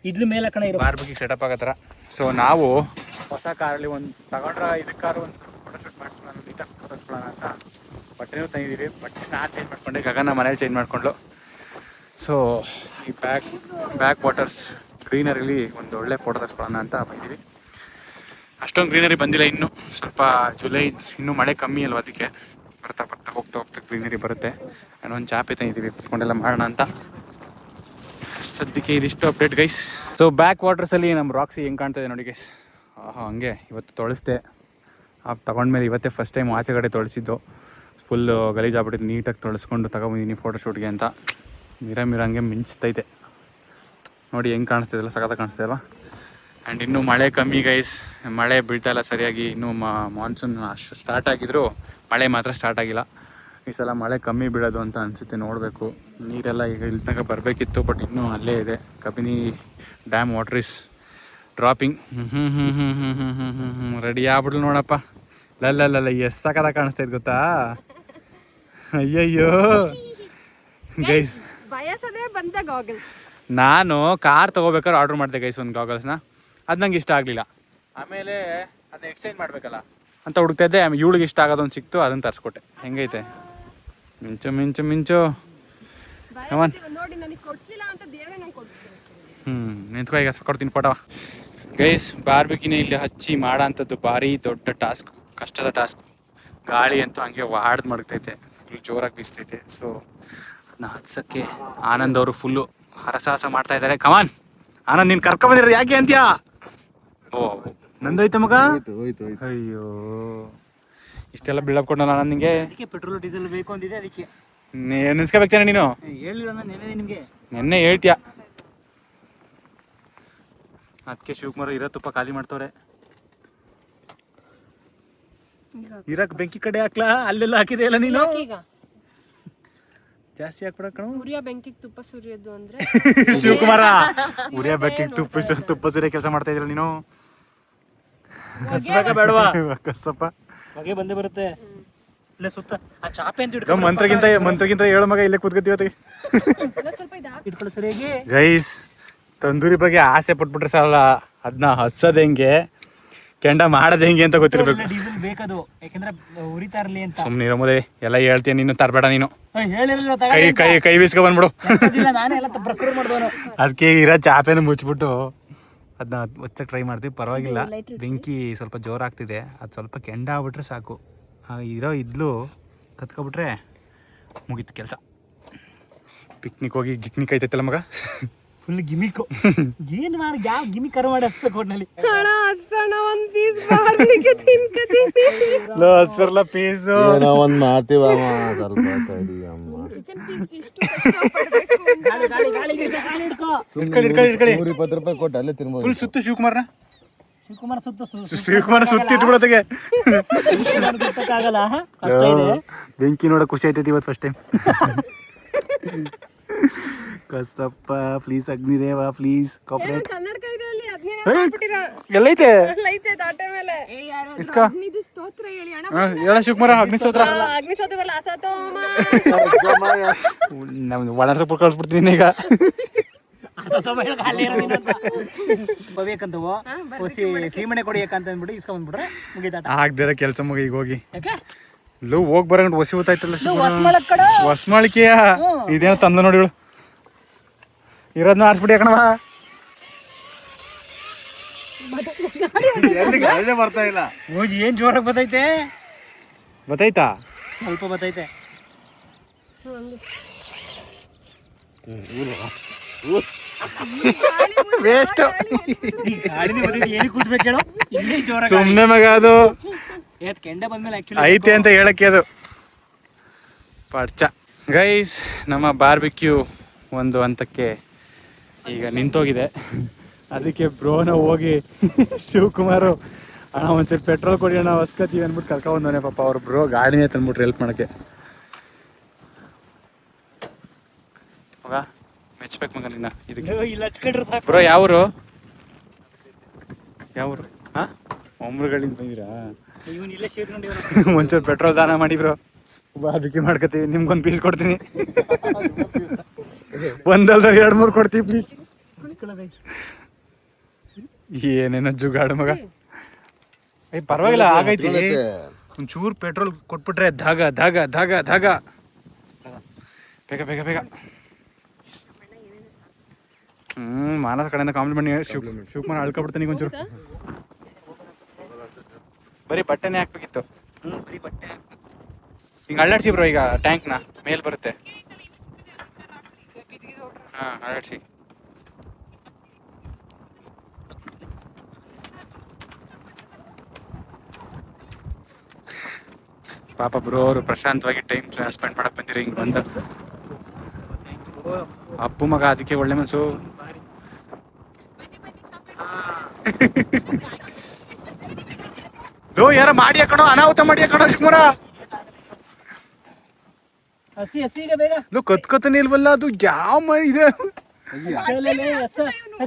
ಇದ್ಲು ಮೇಲೆ ಕಣ ಇರೋ ಬಾರ್ಬಿಕ್ಯೂ ಸೆಟಪ್ ಆಗೋ ಥರ. ಸೊ ನಾವು ಹೊಸ ಕಾರಲ್ಲಿ ಒಂದು ತಗೊಂಡ್ರೆ ಇದಕ್ಕಾರು ಒಂದು ಫೋಟೋಶೂಟ್ ಮಾಡ್ಕೊಳ್ಳೋಣ, ನೀಟಾಗಿ ಫೋಟೋಸ್ಕೊಳ್ಳೋಣ ಅಂತ ಬಟ್ಟೆನೂ ತಂದಿದ್ದೀವಿ. ಬಟ್ಟೆ ನಾನು ಚೇಂಜ್ ಮಾಡ್ಕೊಂಡೆ, ಗಗನ ಮನೇಲಿ ಚೇಂಜ್ ಮಾಡ್ಕೊಂಡ್ಲು. ಸೊ ಈ ಬ್ಯಾಕ್ ವಾಟರ್ಸ್ ಗ್ರೀನರಿಲಿ ಒಂದು ಒಳ್ಳೆ ಫೋಟೋ ತರಿಸ್ಕೊಳ್ಳೋಣ ಅಂತ ಬಂದಿದ್ದೀವಿ. ಅಷ್ಟೊಂದು ಗ್ರೀನರಿ ಬಂದಿಲ್ಲ ಇನ್ನೂ, ಸ್ವಲ್ಪ ಜುಲೈ ಇನ್ನೂ ಮಳೆ ಕಮ್ಮಿ ಅಲ್ವ, ಅದಕ್ಕೆ ಬರ್ತಾ ಹೋಗ್ತಾ ಗ್ರೀನರಿ ಬರುತ್ತೆ. ಆ್ಯಂಡ್ ಒಂದು ಚಾಪೆ ತಂದಿದ್ದೀವಿ ಕುತ್ಕೊಂಡೆಲ್ಲ ಮಾಡೋಣ ಅಂತ. ಸದ್ಯಕ್ಕೆ ಇದಿಷ್ಟು ಅಪ್ಡೇಟ್ ಗೈಸ್. ಸೊ ಬ್ಯಾಕ್ ವಾಟರ್ಸಲ್ಲಿ ನಮ್ಮ ರಾಕ್ಸಿ ಹೆಂಗೆ ಕಾಣ್ತಾಯಿದೆ ನೋಡಿ ಗೈಸ್. ಹಂಗೆ ಇವತ್ತು ತೊಳೆಸ್ದೆ, ತಗೊಂಡ್ಮೇಲೆ ಇವತ್ತೇ ಫಸ್ಟ್ ಟೈಮ್ ಆಚೆ ಕಡೆ ತೊಳೆಸಿದ್ದು. ಫುಲ್ಲು ಗಲೀಜಾಗ್ಬಿಟ್ಟಿದ್ದು, ನೀಟಾಗಿ ತೊಳೆಸ್ಕೊಂಡು ತಗೊಂಡಿದ್ದೀನಿ ಫೋಟೋಶೂಟ್ಗೆ ಅಂತ. ಮಿರ ಹಂಗೆ ಮಿಂಚ್ತೈತೆ ನೋಡಿ, ಹೆಂಗೆ ಕಾಣಿಸ್ತಿದೆಲ್ಲ, ಸಖತ್ತಾಗಿ ಕಾಣಿಸ್ತಿದೆಲ್ಲ. ಆ್ಯಂಡ್ ಇನ್ನೂ ಮಳೆ ಕಮ್ಮಿ ಗೈಸ್, ಮಳೆ ಬೀಳ್ತಾಯಿಲ್ಲ ಸರಿಯಾಗಿ. ಇನ್ನೂ ಮಾನ್ಸೂನ್ ಅಷ್ಟು ಸ್ಟಾರ್ಟ್ ಆಗಿದ್ರು ಮಳೆ ಮಾತ್ರ ಸ್ಟಾರ್ಟ್ ಆಗಿಲ್ಲ. ಈ ಸಲ ಮಳೆ ಕಮ್ಮಿ ಬೀಳೋದು ಅಂತ ಅನಿಸುತ್ತೆ, ನೋಡಬೇಕು. ನೀರೆಲ್ಲ ಈಗ ಇಲ್ಲಿ ತನಕ ಬರಬೇಕಿತ್ತು, ಬಟ್ ಇನ್ನೂ ಅಲ್ಲೇ ಇದೆ. Kabini dam water is dropping. Ready ಆಗ್ಬಿಡ್ಲು ನೋಡಪ್ಪ. ಲಲ್ಲ ಎಷ್ಟು ಸಖತ್ತಾಗಿ ಕಾಣಿಸ್ತಾ ಇದೆ ಗೊತ್ತಾ. ಅಯ್ಯಯ್ಯೋ ಗೈಸ್, ಬಯಸದೇ ಬಂದ ಗಾಗಲ್. ನಾನು ಕಾರ್ ತೊಗೋಬೇಕಾದ್ರೆ ಆರ್ಡ್ರ್ ಮಾಡಿದೆ ಗೈಸ್ ಒಂದು ಗಾಗಲ್ಸ್ನ. ಅದು ನಂಗೆ ಇಷ್ಟ ಆಗಲಿಲ್ಲ. ಆಮೇಲೆ ಅದನ್ನ ಎಕ್ಸ್ಚೇಂಜ್ ಮಾಡಬೇಕಲ್ಲ ಅಂತ ಹುಡುಕ್ತಾ ಇದ್ದೆ. ಇವಳಿಗೆ ಇಷ್ಟ ಆಗೋದೊಂದು ಸಿಕ್ತು, ಅದನ್ನು ತರಿಸ್ಕೊಟ್ಟೆ. ಹೆಂಗೈತೆ ಮಿಂಚು ನೋಡಿ, ನನಗೆ ಕೊಡ್ಸಿಲ್ಲ ಅಂತ ದೇವರೇ ನಂಗೆ ಕೊಡ್ತೀನಿ. ನಿಂತ್ಕೊ, ಈಗ ಕೊಡ್ತೀನಿ ಫೋಟೋ. ಗೈಸ್ ಬಾರ್ಬಿಕ್ಯೂನ ಇಲ್ಲಿ ಹಚ್ಚಿ ಮಾಡೋ ಅಂಥದ್ದು ಭಾರಿ ದೊಡ್ಡ ಟಾಸ್ಕ್, ಕಷ್ಟದ ಟಾಸ್ಕ್. ಗಾಳಿ ಅಂತೂ ಹಂಗೆ ವಾಡ್ದು ಮಡಗ್ತೈತೆ, ಫುಲ್ ಜೋರಾಗಿ ಬೀಸ್ತೈತೆ. ಸೊ ಅದನ್ನ ಹಚ್ಚಕ್ಕೆ ಆನಂದ್ ಅವರು ಫುಲ್ಲು ಹರಸಾಹಸ ಮಾಡ್ತಾ ಇದ್ದಾರೆ. ಕಮಾನ್ ಆನಂದ್, ನೀನು ಕರ್ಕೊಂಬಂದಿರೋದು ಯಾಕೆ ಅಂತ್ಯಾ? ಓ ನಂದೋಯ್ತ ಮಗ. ಅಯ್ಯೋ ಇಷ್ಟೆಲ್ಲ ಬಿಲ್ಡಪ್ ಕೊಡೋಣ ನಾನು ನಿಂಗೆ. ಅದಕ್ಕೆ ಪೆಟ್ರೋಲ್ ಡೀಸೆಲ್ ಬೇಕು ಅಂತಿದೆ, ಅದಕ್ಕೆ ನೆನ್ಸ್ಕೋಬೇಕೇನೆ ನೀನು. ಹೇಳಿಲ್ಲ ನಾನು ನಿಮಗೆ, ನೆನ್ನೆ ಹೇಳ್ತೀಯ. ಅದಕ್ಕೆ ಶಿವಕುಮಾರ್ ಇರೋ ತುಪ್ಪ ಖಾಲಿ ಮಾಡ್ತವ್ರೆ. ಇರಕ್ ಬೆಂಕಿ ಕಡೆ ಹಾಕ್ಲಾ? ಅಲ್ಲೆಲ್ಲ ಹಾಕಿದೆ ಅಲ್ಲ ನೀನು, ಈಗ ಜಾಸ್ತಿ ಹಾಕ್ಬಿಡಕ್ ಕಣ. ಉರಿಯ ಬೆಂಕಿಗೆ ತುಪ್ಪ ಸುರಿಯೋದು ಅಂದ್ರೆ ಶಿವಕುಮಾರ, ಉರಿಯ ಬೆಂಕಿಗೆ ತುಪ್ಪ ಸುರಿಯ ಕೆಲಸ ಮಾಡ್ತಾ ಇದ್ರಲ್ಲ ನೀನು. ಕಸ್ಬೇಕಾ ಬೇಡವಾ? ಕಸಪ್ಪ ಹೊಗೆ ಬಂದೇ ಬರುತ್ತೆ. ಇಲ್ಲ ಸುತ್ತ ಆ ಚಾಪೆ ಅಂತ ಇಟ್ಕೊ. ಮಂತ್ರಗಿಂತ ಹೇಳು ಮಗ, ಇಲ್ಲೇ ಕೂತ್ಕೊತೀವಿ. ಸ್ವಲ್ಪ ಇಟ್ಕೊಳ್ಳಿ ಸರಿಯಾಗಿ. ಗೈಸ್ ತಂದೂರಿ ಬಗ್ಗೆ ಆಸೆ ಪಟ್ಬಿಟ್ರೆ ಸಾಲ, ಅದನ್ನ ಹಚ್ಚೋದು ಹೆಂಗೆ, ಕೆಂಡ ಮಾಡೋದು ಹೆಂಗೆ ಅಂತ ಗೊತ್ತಿರ್ಬೇಕು. ಡೀಸೆಲ್ ಬೇಕದು, ಯಾಕಂದ್ರೆ ಉರಿತಾ ಇರಲಿ ಅಂತ. ಸುಮ್ಮನೆ ಇರೋದೇ ಎಲ್ಲ ಹೇಳ್ತೀನಿ, ನೀನು ತರಬೇಡ ನೀನು. ಹೇಳಿರಲಿಲ್ಲ, ಕೈ ಬೀಸ್ಕೊ ಬಂದ್ಬಿಡು. ನಾನೇ ಎಲ್ಲ ಪ್ರಕ್ರಿಯೆ ಮಾಡಿದವನು. ಅದಕ್ಕೆ ಇರೋ ಚಾಪೆನ ಮುಚ್ಚಿಬಿಟ್ಟು ಅದನ್ನ ಹೊಚ್ಚಕ್ಕೆ ಟ್ರೈ ಮಾಡ್ತೀವಿ. ಪರವಾಗಿಲ್ಲ, ಬೆಂಕಿ ಸ್ವಲ್ಪ ಜೋರಾಗ್ತಿದೆ. ಅದು ಸ್ವಲ್ಪ ಕೆಂಡ ಆಗ್ಬಿಟ್ರೆ ಸಾಕು. ಇರೋ ಇದ್ಲು ಕತ್ಕೊಬಿಟ್ರೆ ಮುಗೀತು ಕೆಲಸ. ಪಿಕ್ನಿಕ್ ಹೋಗಿ ಗಿಕ್ನಿಕ್ ಐತೈತಲ್ಲ ಮಗ, ಫುಲ್ ಗಿಮಿಕು. ಏನು ಮಾಡಿ ಯಾವ ಗಿಮಿಕ್ ಕರು ಮಾಡಿ ಹಚ್ಬೇಕು ಒಟ್ಟಿನಲ್ಲಿ. ಒಂದ್ ಪೀಸ್ ಬಾರ್ಬಿಕ್ಯೂ ತಿನ್ಕತೀನಿ. ಹಸರ್ಲ ಪೀಸು ಏನೋ ಒಂದ್ ಮಾಡ್ತೀವಮ್ಮ, ಸ್ವಲ್ಪ ತಡಿ ಅಮ್ಮ. ಚಿಕನ್ ಪೀಸ್ ಇಷ್ಟು ಕಷ್ಟಪಡ್ಬೇಕು ಇಟ್ಕೊಳ್ಳಿ. 120 ರೂಪಾಯಿ ಕೊಟ್ಟು ಅಲ್ಲೇ ತಿನ್ಬೋದು. ಫುಲ್ ಸುತ್ತು ಶಿವಕುಮಾರ್ನ. ಶಿವಕುಮಾರ್ ಸುತ್ತಿ ಇಟ್ಬಿಡೋದಕ್ಕೆ ಆಗಲ್ಲ. ಕಷ್ಟ ಇದೆ. ಬೆಂಕಿ ನೋಡೋ ಖುಷಿ ಆಯ್ತೈತಿ ಇವತ್ತು ಫಸ್ಟ್ ಟೈಮ್. ಕಸ್ತಪ್ಪ ಪ್ಲೀಸ್, ಅಗ್ನಿದೇವ ಪ್ಲೀಸ್ ಕಾಪರೇಟ್. ಕನ್ನಡಕ ಇದೆ ಅಲ್ಲಿ, ಅದನ್ನೇ ಹಾಕ್ಬಿಟ್ಟಿರಾ? ಎಲ್ಲೈತೆ? ಐತೆ ದಾಟೆ ಮೇಲೆ. ಅಗ್ನಿದು ಸ್ತೋತ್ರ ಹೇಳಿ ಅಣ್ಣ. ಹೇಳ ಶಿವಕುಮಾರ, ಅಗ್ನಿ ಸ್ತೋತ್ರ. ಅಗ್ನಿ ಸ್ತೋತ್ರ ಬರಲ್ಲ, ಆತಾತೋಮ. ನಮ್ದು ಒಳರ್ಸಕ್ಕೆ ಕಳ್ಸ್ಬಿಡ್ತೀನಿ ಈಗ. ಬೇಕಂತವು ಸೀಮಣೆ ಕೊಡಿ ಯಾಕಂತ ಅಂದ್ಬಿಟ್ಟು ಇಸ್ಕೊಂಡ್ಬಿಟ್ರೆ ಮುಗಿತಾಟ. ಆಗ್ದಿರ ಕೆಲಸ ಮಗ ಈಗ ಹೋಗಿ ಲೋ ಹೋಗಿ ಬರಂಗ್ ಹೊಸಿ ಗೊತ್ತಾಯ್ತಲ್ಲ. ಹೊಸ್ಮಳಕ್ಕಡ ಹೊಸ್ಮಾಳಿಕೆಯ ಇದೇನೋ ತಂದ ನೋಡಿ ಇರೋದನ್ನ ಆರಿಸ್ಬಿಡಿ ಯಾಕಣವ. ಗಾಳಿನೇ ಬರ್ತಾ ಇಲ್ಲ. ಹೋಗಿ ಏನ್ ಜೋರಾಗಿ ಬತ್ತೈತೆ. ಗೊತ್ತಾಯ್ತಾ? ಸ್ವಲ್ಪ ಬತ್ತೈತೆ. ವೇಸ್ಟ್. ಗಾಡಿನೇ ಬತ್ತೈತೆ, ಏನಕ್ಕೆ ಕೂತ್ಬೇಕು ಹೇಳು. ಇಲ್ಲಿ ಜೋರಾಗಿ ಸುಮ್ಮನೆ ಮಗ, ಅದು ಕೆಂಡ ಬಂದ್ಮೇಲೆ ಐತೆ ಅಂತ ಹೇಳಕ್ಕೆ ಅದು ಪಡ್ಚ. ಗೈಸ್ ನಮ್ಮ ಬಾರ್ಬಿಕ್ಯೂ ಒಂದು ಹಂತಕ್ಕೆ ಈಗ ನಿಂತೋಗಿದೆ. ಅದಕ್ಕೆ ಬ್ರೋನ ಹೋಗಿ ಶಿವಕುಮಾರು ಅಣ್ಣ ಒಂದ್ಸರಿ ಪೆಟ್ರೋಲ್ ಕೊಡಿ ಅಣ್ಣ ಹೊಸ್ಕತೀವಿ ಅಂದ್ಬಿಟ್ಟು ಕರ್ಕೊಂಬಂದವನೇ. ಪಾಪ ಅವ್ರು ಬ್ರೋ ಗಾಡಿನೇ ತಂದ್ಬಿಟ್ರು ಹೆಲ್ಪ್ ಮಾಡೋಕ್ಕೆ. ಮಗ ಮೆಚ್ಬೇಕು ಮಗ ನಿನ್ನ ಇದಕ್ಕೆ. ಇಲ್ಲ ಹಚ್ಕೊಂಡ್ರೆ ಸಾಕು. ಬ್ರೋ ಯಾವೂರು ಹಾಂ ಒಮ್ರಗಳಿಂದ ಬಂದಿರಾ? ಇವನ್ ಇಲ್ಲೇ ಸೇರ್ಕೊಂಡಿವ್ರು. ಒಂಚೂರು ಪೆಟ್ರೋಲ್ ದಾನ ಮಾಡಿ ಬ್ರೋ, ಬಾರ್ಬಿಕ್ಯೂ ಮಾಡ್ಕೊತೀವಿ, ನಿಮ್ಗೊಂದು ಪೀಸ್ ಕೊಡ್ತೀನಿ. ಒಂದಲ್ದ 2-3 ಕೊಡ್ತೀವಿ ಪ್ಲೀಸ್. ಏನೇನೋ ಜುಗಾಡು ಮಗ. ಪರವಾಗಿಲ್ಲ ಆಗೈತಿ, ಒಂಚೂರು ಪೆಟ್ರೋಲ್ ಕೊಟ್ಬಿಟ್ರೆ ಧಾಗ ಧಾಗ ಧಾಗ ಧಾಗ. ಬೇಗ ಬೇಗ ಬೇಗ. ಮಾನಸ ಕಡೆಯಿಂದ ಕಾಂಪ್ಲಿಮೆಂಟ್ ಶಿವಕುಮಾರ್ ಅಳ್ಕೊಬಿಡ್ತಾನೆ. ಈಗ ಒಂಚೂರು ಬರೀ ಬಟ್ಟೆನೇ ಹಾಕ್ಬೇಕಿತ್ತು. ಬರೀ ಬಟ್ಟೆ ಹಿಂಗೆ ಅಳ್ಳಾಡ್ಸಿ ಬ್ರೋ, ಈಗ ಟ್ಯಾಂಕ್ನ ಮೇಲ್ ಬರುತ್ತೆ. ಹಾಂ ಅಳ್ಳಾಡ್ಸಿ. ಪಾಪ ಬ್ರೋ ಅವರು ಪ್ರಶಾಂತವಾಗಿ ಟೈಮ್ ಸ್ಪೆಂಡ್ ಮಾಡಕ್ ಬಂದಿರಿ. ಹಿಂಗೆ ಬಂದ ಅಪ್ಪು ಮಗ, ಅದಕ್ಕೆ ಒಳ್ಳೆ ಮನಸ್ಸು. ಲೋ ಯಾರ ಮಾಡಿ ಹಾಕೋಣ, ಅನಾಹುತ ಮಾಡಿ ಹಾಕೋಣ ಶಿವಕುಮಾರ. ಹಸಿ ಹಸಿಗೆ ಬೇಗ ಲೋ ಕತ್ಕೊತಾನೆ ಇಲ್ವಲ್ಲ, ಅದು ಯಾವ ಇದೆ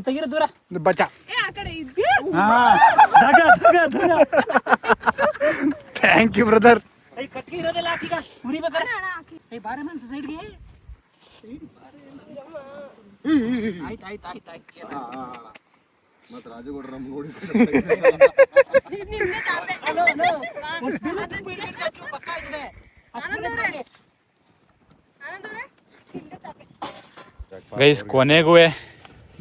ತೆಗಿರೋ ದೂರ ಬಚ್ಚ. Thank you brother. ಕಟ್ಗೆ ಇರೋದೆಲ್ಲ ಹಾಕೀಗ ಉರಿಬೇಕಾರೆ ಬಾರೆ ಮನ್ಸ ಸೈಡ್ಗೆ. ಆಯ್ತು ಮತ್ತೆ ರಾಜಗೌಡ್ರ ನಮ್ಗೆ ನೋಡಿ ಪಕ್ಕ ಆಯ್ತದೆ. ಗೈಸ್ ಕೊನೆಗೂ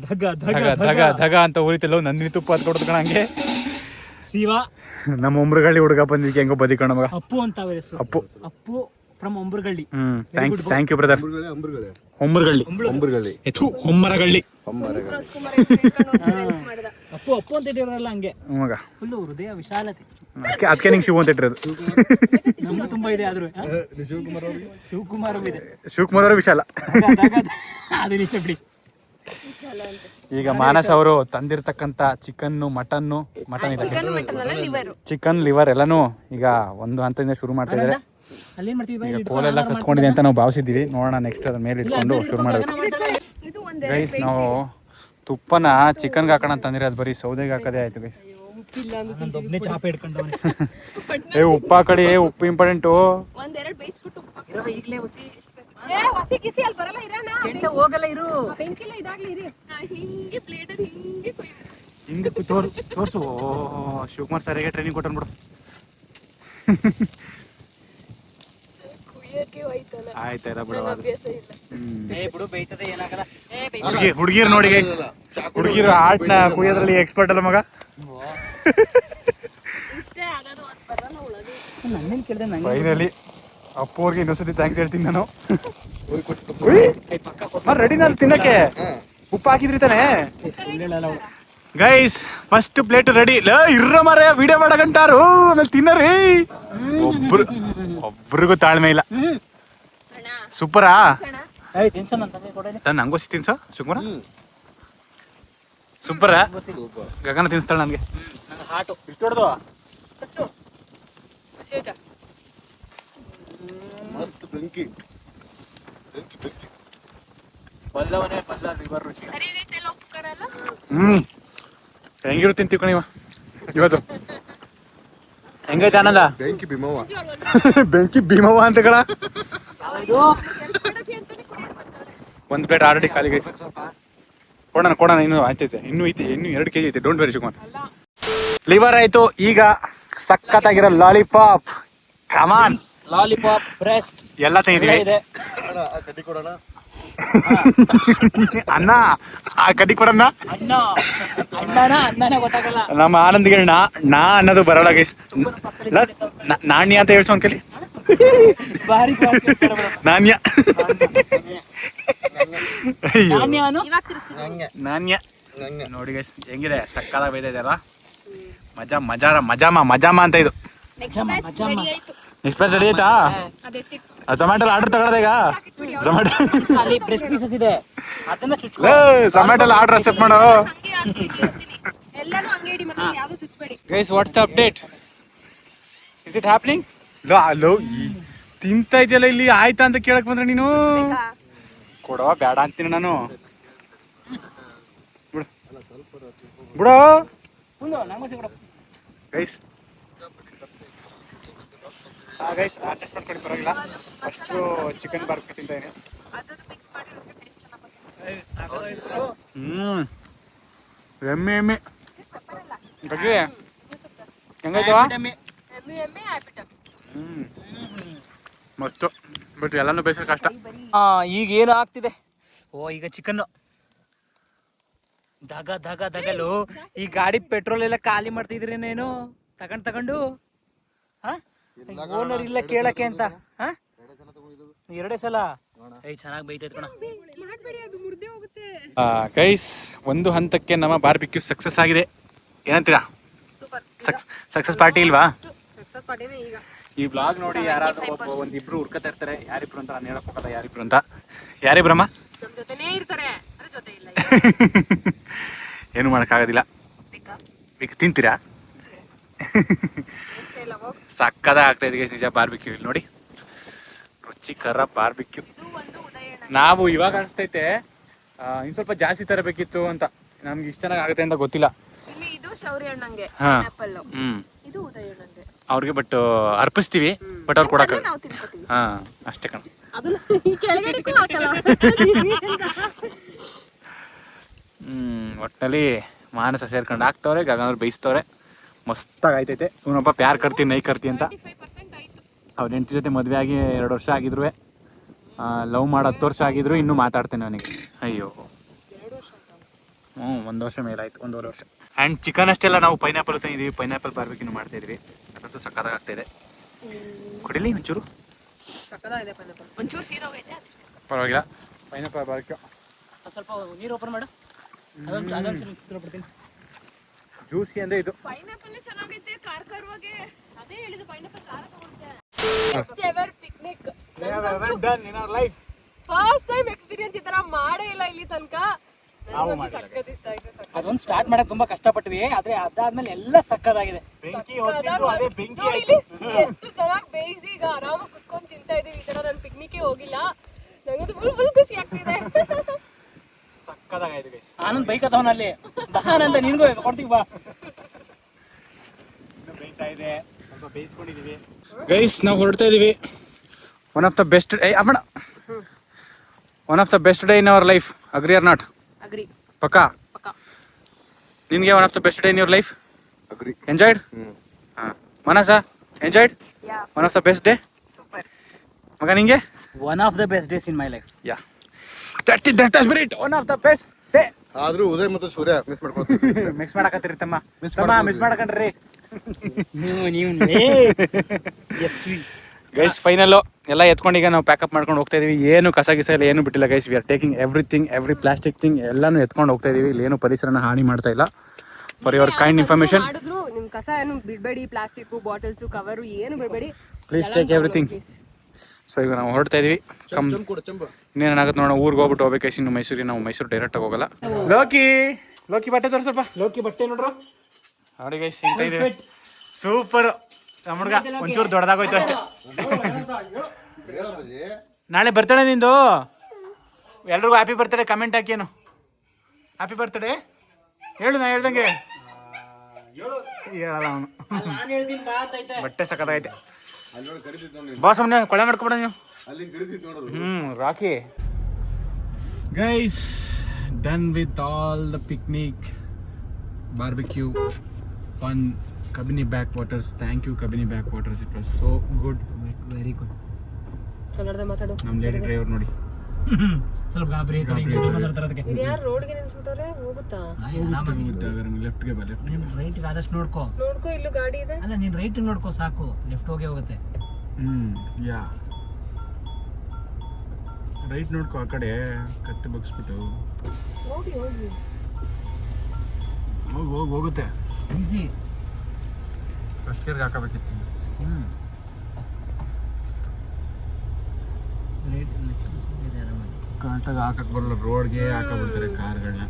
ಧಗ ಧಗ ಧಗ ಧಗ ಅಂತ ಉರಿತಿಲ್ಲ. ನಂದಿನಿ ತುಪ್ಪ ಹತ್ ಕೊಡ್ದು ಕಣ ಹಂಗೆ. ಶಿವ ನಮ್ಮ ಉಮ್ರಗಳ್ಳಿ ಹುಡುಗ ಬಂದಿದ್ದಕ್ಕೆ ಹೆಂಗೋ ಬದಿಕಣ ಮಗ. ಅಪ್ಪು ಅಂತ ಅವ್ರ ಹೆಸರು. ಅಪ್ಪು ಫ್ರಮ್ ಒಂಬ್ರಗಳ್ಳಿ. Thank you brother. Hommaragalli Hommaragalli. Appu Appu ಅಂತ ಇಟ್ಟಿರೋಲ್ಲ ಹಂಗೆ ಮಗ. ಫುಲ್ಲು ಹೃದಯ ವಿಶಾಲತೆ. ಅದಕ್ಕೆ ನಿಂಗೆ ಶಿವ ಅಂತ ಇಟ್ಟಿರೋದು. ನಮ್ದು ತುಂಬಾ ಇದೆ ಆದ್ರೂ ಶಿವಕುಮಾರ್ ಇದೆ. ಶಿವಕುಮಾರ್ ಅವರು ವಿಶಾಲ. ಅದು ನಿಜ ಬಿಡಿ. ಈಗ ಮಾನಸ್ ಅವರು ತಂದಿರ್ತಕ್ಕಂಥ ಚಿಕನ್ನು ಮಟನ್ ಚಿಕನ್ ಲಿವರ್ ಎಲ್ಲಾನು ಈಗ ಒಂದು ಹಂತದಿಂದ ಶುರು ಮಾಡ್ತಾ ಇದ್ದಾರೆ. ಅಲ್ಲೇನ್ ಮಾಡ್ತೀವಿ, ಕೋಲೆಲ್ಲ ಕತ್ಕೊಂಡಿದೆ ಅಂತ ನಾವು ಭಾವಿಸಿದ್ದೀವಿ. ನೋಡೋಣ ನೆಕ್ಸ್ಟ್ ಅದ್ರ ಮೇಲೆ ಇಟ್ಕೊಂಡು ಶುರು ಮಾಡಬೇಕು. ಗೈಸ್ ನಾವು ತುಪ್ಪನ ಚಿಕನ್ಗೆ ಹಾಕೋಣ ಅಂತಂದ್ರೆ ಅದು ಬರೀ ಸೌದೆಗೆ ಹಾಕೋದೇ ಆಯ್ತು ಗೈಸ್. ಒಬ್ಬನೇ ಚಾಪೆ ಹಿಡ್ಕೊಂಡು ಉಪ್ಪು ಹಾಕಡಿ, ಉಪ್ಪು ಇಂಪಾರ್ಟೆಂಟು. ಈಗಲೇ ಹೊಸಿ ಹೋಗಲ್ಲ ಇರು. ಹಿಂಗೆ ತೋರ್ಸು. ಶಿವಕುಮಾರ್ ಸರಿಗೆ ಟ್ರೈನಿಂಗ್ ಕೊಟ್ಟನ್ಬಿಡು. ಆಯ್ತಾಯ್ತಾ ಬಿಡು. ಬಿಡು ಬೇಯ್ತದೆ, ಏನಾಗಲ್ಲ. ಹುಡುಗಿರು ನೋಡಿ ಗೈಸ್, ಹುಡುಗಿರು ಆಟ್ನ ಕುಯ್ಯೋದ್ರಲ್ಲಿ ಎಕ್ಸ್ಪರ್ಟ್ ಅಲ್ಲ ಮಗ. ನನ್ನೇನ್ ಕೇಳಿದೆ ನಂಗೆ. ಫೈನಲಿ ಅಪ್ಪು ಅವ್ರಿಗೆ ಇನ್ನೊಂದ್ಸತಿ ಥ್ಯಾಂಕ್ಸ್ ಹೇಳ್ತೀನಿ ನಾನು. ರೆಡಿ ನಾನು ತಿನ್ನಕ್ಕೆ. ಉಪ್ಪು ಹಾಕಿದ್ರಿ ತಾನೆ ಗೈಸ್? First plate ready. ಇರ್ರ ಮರ ವಿಡಿಯೋ ಮಾಡಕಂಟಾರು, ಆಮೇಲೆ ತಿನ್ನರಿ. ಒಬ್ರಿಗೂ ತಾಳ್ಮೆ ಇಲ್ಲ. ಸೂಪರಾ? ನಂಗೋಸಿ ತಿನ್ಸೋ ಶಿವಕುಮಾರ. ಸೂಪರ. ಗಗನ ತಿನ್ಸ್ತಾಳೆ ನನಗೆ. ಇಷ್ಟು ಹೊಡೆದು ಬೆಂಕಿ ಹೆಂಗಿರು ತಿಂತೀವಿ ಕಣಿವ ಇವತ್ತು. ಹೆಂಗೈತೆ ಆನಂದ? ಬೆಂಕಿ ಭೀಮವ್ವ. ಬೆಂಕಿ ಭೀಮವ್ವ ಅಂತ ಕಳ. ಒಂದು ಪ್ಲೇಟ್ ಆಲ್ರೆಡಿ ಖಾಲಿ ಗೈಸ್. ಕೊಡೋಣ ಇನ್ನೂ ಆಯ್ತೈತೆ, ಇನ್ನೂ ಐತಿ, ಇನ್ನೂ 2 kg ಐತೆ. Don't very Shivakumar. ಲಿವರ್ ಆಯ್ತು. ಈಗ ಸಖತ್ತಾಗಿರೋ ಲಾಲಿಪಾಪ್. ಕಮಾನ್. ಲಾಲಿಪಾಪ್, ಬ್ರೆಸ್ಟ್ ಎಲ್ಲ ತೆಗೆದಿವಿ. ಕಡ್ಡಿ ಕೊಡೋಣ. ಅನ್ನ ಆ ಕಡ್ಡಿ ಕೊಡೋಣ. ಅನ್ನನೇ ಗೊತ್ತಾಗಲ್ಲ. ನಮ್ಮ ಆನಂದಿಗಳನ್ನ ನಾ ಅನ್ನೋದು ಬರೋಲ್ಲ ಗೈಸ್. ನಾಣ್ಯ ಅಂತ ಹೇಳ್ಸೋ ಒಂದ್ಕಲಿ. ನಾಣ್ಯ ನಾಣ್ಯ ನೋಡಿ ಗೈಸ್ ಹೆಂಗಿದೆ. ಸಕ್ಕದಾಗ ಬೇಯ್ತಾ ಅಲ್ಲ. ಮಜಾಮ ಅಂತ ಇದು. ನೆಕ್ಸ್ಟ್ ಪ್ಲೇಸ್ ರೆಡಿ ಆಯ್ತಾ? ಝೊಮ್ಯಾಟೋಲ್ ಆರ್ಡರ್ ತಗೊಳ್ಳೋದ ಈಗ? ಝೊಮ್ಯಾಟೋಲ್ ಆರ್ಡರ್ ಅಕ್ಸೆಪ್ಟ್ ಮಾಡೋ guys. What's the update? Is it happening? Low ತಿಂತ ಇದೆಯಲ್ಲ ಇಲ್ಲಿ. ಆಯ್ತಾ ಅಂತ ಕೇಳಕ್ ಬಂದ್ರೆ ನೀನು ಕೊಡವ ಬೇಡ ಅಂತೀನಿ ನಾನು. ಬಿಡೋ ಮುಂದೆ ನಂಗೆ ಬಿಡು. ಗೈಸ್ ಗೈಸ್ ಅಡ್ಜಸ್ಟ್ ಮಾಡ್ಕೊಳ್ಳಿ ಪರವಾಗಿಲ್ಲ. ಫಸ್ಟು ಚಿಕನ್ ಬಾರ್ಬಿ ತಿಂತಾ ಇದೀನಿ. ಎಮ್ಮೆ ಬಗ್ಗೆ ಹೆಂಗಾಯ್ತವ? ಮಸ್ತು. ಬಟ್ ಎಲ್ಲಾನು ಬೇಯಿಸೋದು ಕಷ್ಟ. ಈಗ ಏನು ಆಗ್ತಿದೆ? ಓ ಈಗ ಚಿಕನ್ನು ದಗಲು. ಈ ಗಾಡಿ ಪೆಟ್ರೋಲ್ ಎಲ್ಲ ಖಾಲಿ ಮಾಡ್ತಿದ್ರೇನೇನು ತಗೊಂಡು ಓನರ್ ಇಲ್ಲ ಕೇಳಕ್ಕೆ ಅಂತ. ಎರಡೇ ಸಲ ಚೆನ್ನಾಗಿ ಬೈತೈತೆ ಕಣ. ಗೈಸ್ ಒಂದು ಹಂತಕ್ಕೆ ನಮ್ಮ ಬಾರ್ಬಿಕ್ಯೂ ಸಕ್ಸಸ್ ಆಗಿದೆ. ಏನಂತೀರಾ? ಸಕ್ಸಸ್ ಪಾರ್ಟಿ ಇಲ್ವಾ? ಈ ಬ್ಲಾಗ್ ನೋಡಿ ಯಾರಾದ್ರೂ ಒಂದಿಬ್ರು ಹುಡ್ಕತಾ ಇರ್ತಾರೆ. ಯಾರಿಬ್ರು ಅಂತ ನಾನು ಹೇಳಕ್ ಹೋಗಲ್ಲ. ಯಾರಿಬ್ರು ಅಂತ? ಯಾರಿಬ್ರಮ್ಮ? ಏನು ಮಾಡೋಕ್ಕಾಗೋದಿಲ್ಲ. ತಿಂತೀರಾ? ಸಕ್ಕದ ಆಗ್ತಾ ಇದೆ ನಿಜ ಬಾರ್ಬಿಕ್ಯೂ. ಇಲ್ಲಿ ನೋಡಿ ರುಚಿಕರ ಬಾರ್ಬಿಕ್ಯೂ. ನಾವು ಇವಾಗ ಅನಿಸ್ತೈತೆ ಇನ್ನು ಸ್ವಲ್ಪ ಜಾಸ್ತಿ ತರಬೇಕಿತ್ತು ಅಂತ. ನಮ್ಗೆ ಇಷ್ಟು ಚೆನ್ನಾಗಿ ಆಗುತ್ತೆ ಅಂತ ಗೊತ್ತಿಲ್ಲ. ಅವ್ರಿಗೆ ಬಟ್ ಅರ್ಪಿಸ್ತೀವಿ, ಬಟ್ ಅವ್ರು ಕೊಡಕ ಅಷ್ಟೇ ಕಣ. ಒಟ್ಟಿನಲ್ಲಿ ಮಾನಸ ಸೇರ್ಕೊಂಡು ಹಾಕ್ತವ್ರೆ, ಗಗನವ್ರು ಬೇಯಿಸ್ತವ್ರೆ. ಮಸ್ತಾಗಿ ಆಯ್ತೈತೆ. ಇವನೊಬ್ಬ ಪ್ಯಾರ್ ಕರ್ತಿ ನೈ ಕರ್ತಿ ಅಂತ. ಅವ್ರ ಹೆಂಡತಿ ಜೊತೆ ಮದುವೆ ಆಗಿ 2 ವರ್ಷ ಆಗಿದ್ರು, ಲವ್ ಮಾಡಿ 10 ವರ್ಷ ಆಗಿದ್ರು, ಇನ್ನೂ ಮಾತಾಡ್ತೇನೆ ಅವನಿಗೆ. ಅಯ್ಯೋ 1 ವರ್ಷ ಮೇಲಾಯ್ತು, 1.5 ವರ್ಷ. ಆ್ಯಂಡ್ ಚಿಕನ್ ಅಷ್ಟೆಲ್ಲ ನಾವು ಪೈನಾಪಲ್ ತಂದಿದ್ದೀವಿ. ಪೈನಾಪಲ್ ಬಾರ್ಬಿಕ್ಯೂ ಮಾಡ್ತಾ ಇದ್ವಿ. ಅದಂತೂ ಸಕ್ಕತ್ತಾಗಿ ಆಗ್ತಾ ಇದೆ. ಕೊಡಿಲಿ ಒಂಚೂರು? ಪರವಾಗಿಲ್ಲ. ಪೈನಾಪಲ್ ಬಾರ್ಬಿಕ್ಯೂ ಸ್ವಲ್ಪ ನೀರು ಓಪನ್ ಮಾಡು. ಜ್ಯೂಸಿ ಅಂದ್ರೆ ಇದು. ಫಸ್ಟ್ ಟೈಮ್ ಎಕ್ಸ್ಪೀರಿಯನ್ಸ್ ಈ ತರ ಮಾಡೇ ಇಲ್ಲ ಇಲ್ಲಿ ತನಕ. ಅದೊಂದು ಸ್ಟಾರ್ಟ್ ಮಾಡಕ್ ತುಂಬಾ ಕಷ್ಟಪಟ್ವಿ, ಆದ್ರೆ ಅದಾದ್ಮೇಲೆ ಎಲ್ಲ ಸಕ್ಕದಾಗಿದೆ. ಎಷ್ಟು ಚೆನ್ನಾಗಿ ಬೇಯಿಸಿ ಈಗ ಆರಾಮಾಗಿ ಕುತ್ಕೊಂಡು ತಿಂತಾ ಇದೀವಿ. ಈ ತರ ನಾನು ಪಿಕ್ನಿಕ್ ಹೋಗಿಲ್ಲ. ನಂಗದು ಫುಲ್ ಖುಷಿ ಆಗ್ತಿದೆ. ಸಕ್ಕದಾಗಿದೆ ಗೈಸ್. ಆನಂದ್ ಬೈಕ್ ಅದಾವನ ಅಲ್ಲಿ ಬಾನಂದ ನಿನ್ಗೂ ಕೊಡ್ತೀವಿ ಬಾ. ಬೇಯ್ತಾ ಇದೆ, ಸ್ವಲ್ಪ ಬೇಯಿಸ್ಕೊಂಡಿದೀವಿ ಗೈಸ್. ನಾವು ಹೊರಡ್ತಾ ಇದೀವಿ. One of the best day in our life. Agree or not? Agree. ಪಕ್ಕಾ? ನಿನ್ಗೆ one of the best day in your life? Agree. Enjoyed? ಮನಸ enjoyed? One of the best day. Super. ಮಗ ನಿಂಗೆ? One of the best days in my life. Yeah, that's the spirit. One of the best day. ಆದ್ರೂ ಉದಯ್ ಮತ್ತು ಸೂರ್ಯ miss ಮಾಡ್ಕೊಳ್ತೀವಿ. Mix ಮಾಡಕತ್ತೀರಿ ತಮ್ಮ. Miss ಮಾಡಕಂಡ್ರಿ ನೀವು guys. Final ಎಲ್ಲ ಎತ್ಕೊಂಡು ಈಗ ನಾವು ಪ್ಯಾಕಪ್ ಮಾಡ್ಕೊಂಡು ಹೋಗ್ತಾ ಇದೀವಿ. ಏನು ಕಸ ಗಿಸ ಇಲ್ಲ, ಏನು ಬಿಟ್ಟಿಲ್ಲ guys. We are taking everything, every plastic thing ಎಲ್ಲಾನು ಎತ್ಕೊಂಡು ಹೋಗ್ತಾ ಇದೀವಿ. ಇಲ್ಲಿ ಏನು ಪರಿಸರನ ಹಾನಿ ಮಾಡ್ತಾ ಇಲ್ಲ. For your kind information. ಮಾಡಿದ್ರು ನಿಮ್ ಕಸ ಏನು ಬಿಡಬೇಡಿ. ಪ್ಲಾಸ್ಟಿಕ್ ಬಾಟಲ್ಸ್ ಕವರು ಏನು ಬಿಡಬೇಡಿ. Please take everything. ಸೊ ಈಗ ನಾವು ಹೊರಡ್ತಾ ಇದೀವಿ. ಇನ್ನೇನಾಗುತ್ತೆ ನೋಡೋಣ. ಊರಿಗೆ ಹೋಗ್ಬಿಟ್ಟು ಹೋಗ್ಬೇಕು ಇನ್ನು ಮೈಸೂರಿಗೆ. ನಾವು ಮೈಸೂರು ಡೈರೆಕ್ಟ್ ಆಗಿ ಹೋಗಲ್ಲ. ಲೋಕಿ ಬಟ್ಟೆ ತೋರ್ ಸ್ವಲ್ಪ. ಲೋಕಿ ಬಟ್ಟೆ ನೋಡ್ರು ನೋಡಿ ಗೈಸ್, ಸಿಗ್ತಾ ಇದೆ. ಸೂಪರ್. ನಮ್ಮ ಹುಡುಗ ಒಂಚೂರು ದೊಡ್ಡದಾಗೋಯ್ತು ಅಷ್ಟೇ. ನಾಳೆ ಬರ್ತಡೇ ನಿಂದು. ಎಲ್ರಿಗೂ ಹ್ಯಾಪಿ ಬರ್ತಡೇ ಕಮೆಂಟ್ ಹಾಕೇನು. ಹ್ಯಾಪಿ ಬರ್ತಡೇ ಹೇಳು. ನಾ ಹೇಳ್ದಂಗೆ ಹೇಳಲ್ಲ ಅವನು. ಬಟ್ಟೆ ಸಕ್ಕತ್ತಾಗೈತೆ. ಬಾ ಸುಮ್ಮನೆ ಕೊಳೆ ಮಾಡ್ಕೊಬೇಡ ನೀವು. Rocky guys, done with all the picnic, barbecue, fun, Kabini backwaters. Thank you Kabini backwaters. It was so good, very good. ಕನ್ನಡದಲ್ಲಿ ಮಾತಾಡು. ನಮ್ಮ ಲೇಡಿ ಡ್ರೈವರ್ ನೋಡಿ ಸ್ವಲ್ಪ ಗಾಬರಿ ಯಾರು ರೋಡ್ಗೆ ನಿಲ್ಸ್ಬಿಟ್ಟವ್ರೆ? ಹೋಗುತ್ತಾ? ಲೆಫ್ಟ್ಗೆ ಬಾ. ಲೆಫ್ಟ್ ನೀನು ರೈಟ್ಗೆ ಆದಷ್ಟು ನೋಡ್ಕೋ. ಇಲ್ಲೂ ಗಾಡಿ ಇದೆ. ಅಲ್ಲ ನೀನು ರೈಟ್ ನೋಡ್ಕೋ ಸಾಕು, ಲೆಫ್ಟ್ ಹೋಗೇ ಹೋಗುತ್ತೆ. ಯಾ, ರೈಟ್ ನೋಡ್ಕೋ. ಆ ಕಡೆ ಕತ್ತೆ ಬಗ್ಸ್ಬಿಟ್ಟು ಹೋಗಿ ಹೋಗುತ್ತೆ. ಈಸಿ. ಫಸ್ಟ್ ಗೇರ್ಗೆ ಹಾಕಬೇಕಿತ್ತು. ಕರೆಕ್ಟಾಗಿ ಹಾಕಕ್ಕೆ ಬರಲ್ಲ, ರೋಡ್ಗೆ ಹಾಕಬಿಡ್ತಾರೆ ಕಾರ್ಗಳನ್ನ.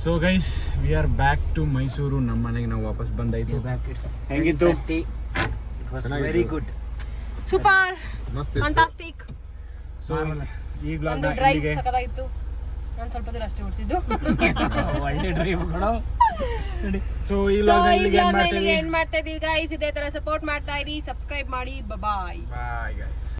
So guys, we are back to Mysuru. ನಮ್ಮ ಮನೆಗೆ ನಾವು ವಾಪಸ್ ಬಂದಾಯ್ತು. ಹೆಂಗಿತ್ತು? Very good, super, fantastic. So ಈ ಬ್ಲಾಗ್ ಡ್ರೈವ್ ಸಕತ್ತಾಗಿತ್ತು. ನಾನು ಸ್ವಲ್ಪ ದೂರ ಅಷ್ಟೇ ಓಡಿಸಿದ್ದು. ಒಳ್ಳೆ ಡ್ರೈವ್ ಕೊಡೋ. ಸೊ ಈ So, ವ್ಲಾಗ್ ಈ ಇಲ್ಲಿಗೆ vlog ನ ಎಂಡ್ ಮಾಡ್ತೀವಿ. ಇಲ್ಲಿಗೆ end ಮಾಡ್ತಾ ಇದೀವಿ ಗೈಸ್. ಇದೇ ತರ ಸಪೋರ್ಟ್ ಮಾಡ್ತಾ ಇರಿ, ಸಬ್ಸ್ಕ್ರೈಬ್ ಮಾಡಿ. ಬಾಯ್. Bye guys.